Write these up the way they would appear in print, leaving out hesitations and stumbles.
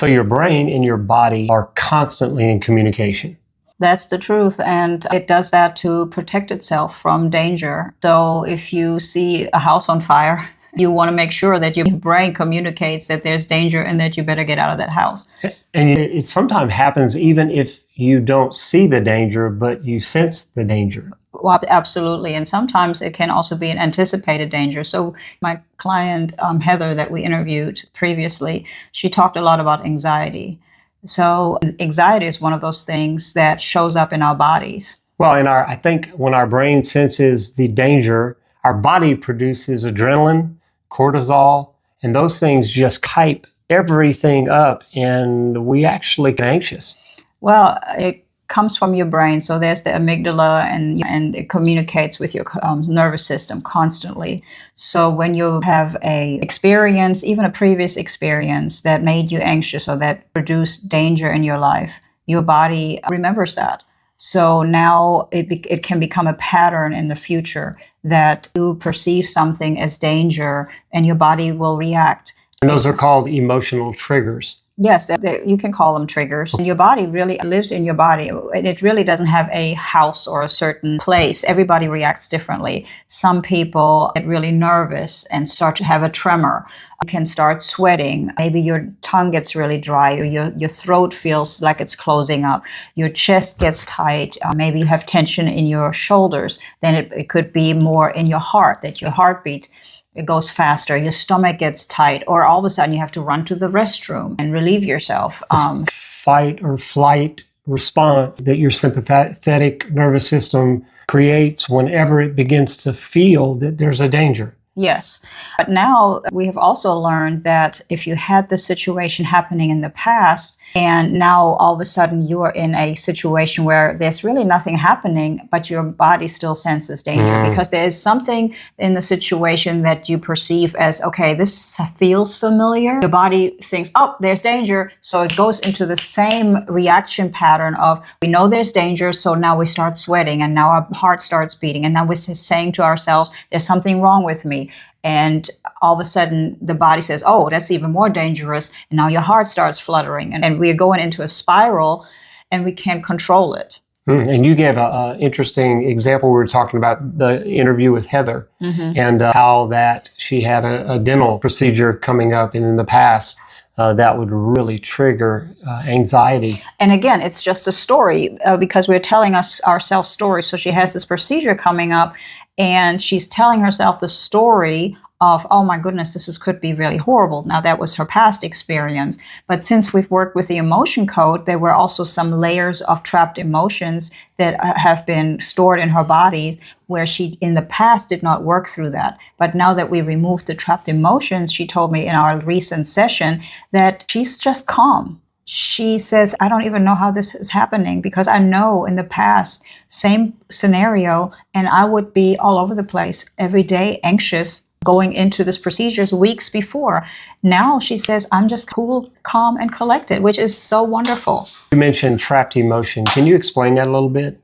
So your brain and your body are constantly in communication. That's the truth, and it does that to protect itself from danger. So if you see a house on fire, you want to make sure that your brain communicates that there's danger and that you better get out of that house. And it sometimes happens even if you don't see the danger, but you sense the danger. Well, absolutely. And sometimes it can also be an anticipated danger. So my client, Heather, that we interviewed previously, she talked a lot about anxiety. So anxiety is one of those things that shows up in our bodies. Well, I think when our brain senses the danger, our body produces adrenaline, cortisol, and those things just hype everything up, and we actually get anxious. Well, it comes from your brain. So there's the amygdala, and it communicates with your nervous system constantly. So when you have a experience, even a previous experience that made you anxious or that produced danger in your life, your body remembers that. So now it can become a pattern in the future that you perceive something as danger and your body will react. And those are called emotional triggers. Yes, you can call them triggers. Your body really lives in your body. It really doesn't have a house or a certain place. Everybody reacts differently. Some people get really nervous and start to have a tremor. You can start sweating. Maybe your tongue gets really dry, or your throat feels like it's closing up. Your chest gets tight. Maybe you have tension in your shoulders. Then it could be more in your heart, that your heartbeat it goes faster, your stomach gets tight, or all of a sudden you have to run to the restroom and relieve yourself. Fight or flight response that your sympathetic nervous system creates whenever it begins to feel that there's a danger. Yes. But now we have also learned that if you had the situation happening in the past, and now all of a sudden you are in a situation where there's really nothing happening, but your body still senses danger because there is something in the situation that you perceive as, okay, this feels familiar. Your body thinks, oh, there's danger. So it goes into the same reaction pattern of, we know there's danger, so now we start sweating, and now our heart starts beating, and now we're saying to ourselves, there's something wrong with me. And all of a sudden the body says, oh, that's even more dangerous. And now your heart starts fluttering, and we're going into a spiral and we can't control it. And you gave an interesting example. We were talking about the interview with Heather and how that she had a dental procedure coming up in the past that would really trigger anxiety. And again, it's just a story because we're telling ourselves stories. So she has this procedure coming up, and she's telling herself the story of, oh my goodness, could be really horrible. Now, that was her past experience. But since we've worked with the emotion code, there were also some layers of trapped emotions that have been stored in her body where she in the past did not work through that. But now that we removed the trapped emotions, she told me in our recent session that she's just calm. She says, I don't even know how this is happening because I know in the past, same scenario, and I would be all over the place every day, anxious, going into this procedures weeks before. Now she says, I'm just cool, calm, and collected, which is so wonderful. You mentioned trapped emotion. Can you explain that a little bit?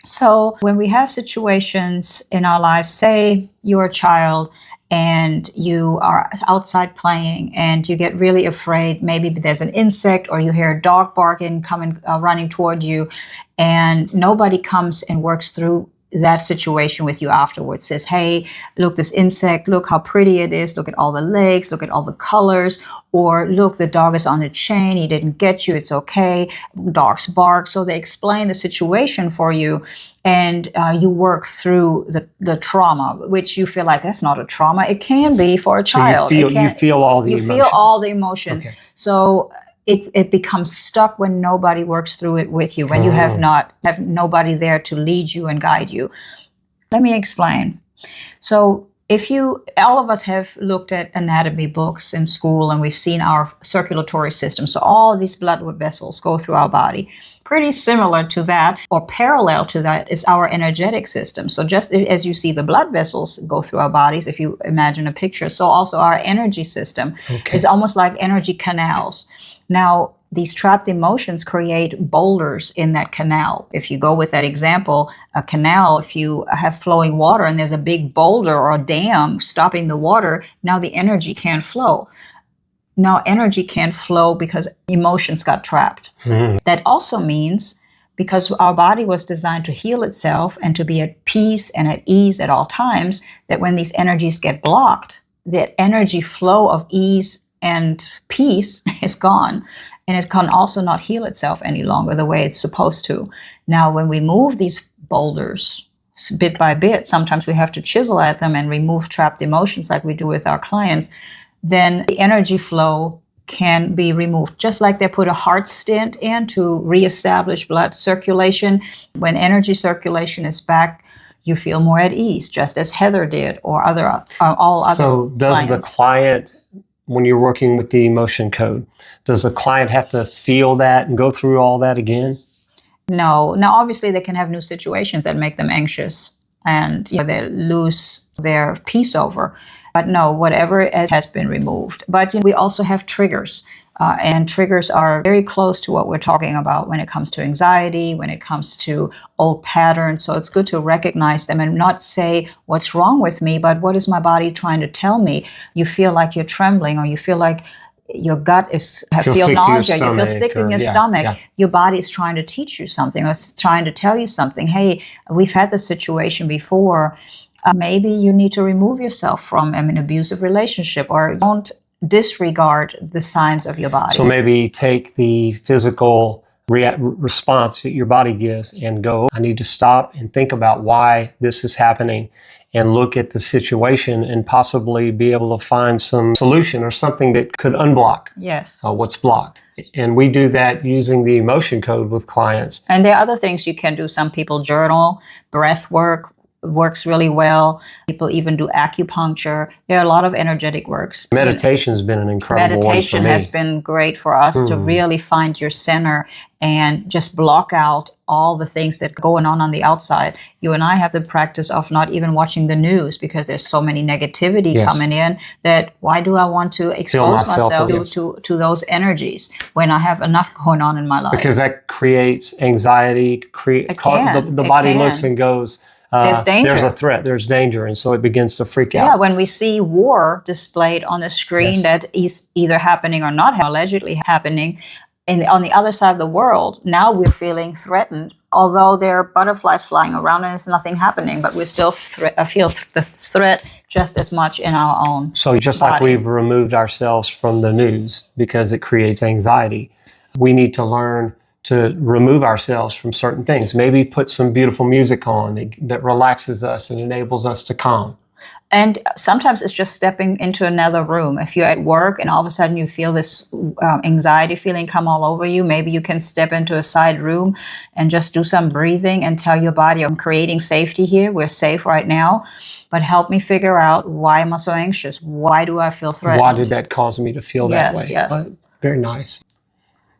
So when we have situations in our lives, say you're a child and you are outside playing and you get really afraid, maybe there's an insect or you hear a dog barking coming, running toward you, and nobody comes and works through that situation with you afterwards, says, hey, look, this insect, look how pretty it is, look at all the legs, look at all the colors, or look, the dog is on a chain, he didn't get you, it's okay, dogs bark. So they explain the situation for you, and you work through the trauma, which you feel like that's not a trauma. It can be for a child. So you feel all the emotions. You feel all the emotion. Okay. So it becomes stuck when nobody works through it with you, when you have nobody there to lead you and guide you. Let me explain. So all of us have looked at anatomy books in school, and we've seen our circulatory system. So all these blood vessels go through our body. Pretty similar to that, or parallel to that, is our energetic system. So just as you see the blood vessels go through our bodies, if you imagine a picture, so also our energy system is almost like energy canals. Now, these trapped emotions create boulders in that canal. If you go with that example, a canal, if you have flowing water and there's a big boulder or a dam stopping the water, now the energy can't flow. now energy can't flow because emotions got trapped. That also means because our body was designed to heal itself and to be at peace and at ease at all times, that when these energies get blocked, that energy flow of ease and peace is gone. And it can also not heal itself any longer the way it's supposed to. Now, when we move these boulders bit by bit, sometimes we have to chisel at them and remove trapped emotions like we do with our clients, then the energy flow can be removed. Just like they put a heart stent in to reestablish blood circulation. When energy circulation is back, you feel more at ease, just as Heather did or all other So does clients. the client, when you're working with the emotion code, does the client have to feel that and go through all that again? No. Now, obviously, they can have new situations that make them anxious and they lose their peace over. But no, whatever has been removed. But we also have triggers. And triggers are very close to what we're talking about when it comes to anxiety, when it comes to old patterns. So it's good to recognize them and not say, what's wrong with me, but what is my body trying to tell me? You feel like you're trembling, or you feel like your gut feel nausea, you feel sick in your stomach. Your body is trying to teach you something, or it's trying to tell you something. Hey, we've had this situation before. Maybe you need to remove yourself from an abusive relationship, or don't disregard the signs of your body. So maybe take the physical response that your body gives and go, I need to stop and think about why this is happening, and look at the situation and possibly be able to find some solution or something that could unblock what's blocked. And we do that using the emotion code with clients. And there are other things you can do. Some people journal, breath work works really well. People even do acupuncture. There are a lot of energetic works. Meditation has been an incredible Meditation one for me. has been great for us to really find your center and just block out all the things that are going on the outside. You and I have the practice of not even watching the news because there's so many negativity coming in that why do I want to expose myself to those energies when I have enough going on in my life? Because that creates anxiety. The body looks and goes, there's danger. There's a threat, there's danger, and so it begins to freak out. Yeah, when we see war displayed on the screen that is either happening or not allegedly happening on the other side of the world, now we're feeling threatened, although there are butterflies flying around and there's nothing happening, but we still feel the threat just as much in our own So just body. Like we've removed ourselves from the news because it creates anxiety, we need to learn to remove ourselves from certain things. Maybe put some beautiful music on that relaxes us and enables us to calm. And sometimes it's just stepping into another room. If you're at work and all of a sudden you feel this anxiety feeling come all over you, maybe you can step into a side room and just do some breathing and tell your body, I'm creating safety here. We're safe right now. But help me figure out, why am I so anxious? Why do I feel threatened? Why did that cause me to feel that way? Yes. Very nice.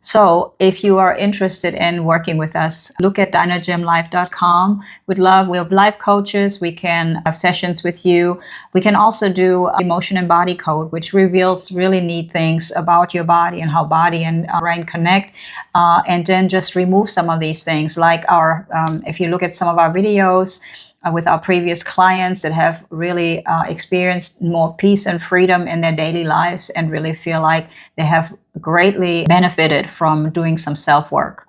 So if you are interested in working with us, look at DynaJemLife.com. We have life coaches. We can have sessions with you. We can also do emotion and body code, which reveals really neat things about your body and how body and brain connect. And then just remove some of these things, like if you look at some of our videos, with our previous clients that have really experienced more peace and freedom in their daily lives and really feel like they have greatly benefited from doing some self-work.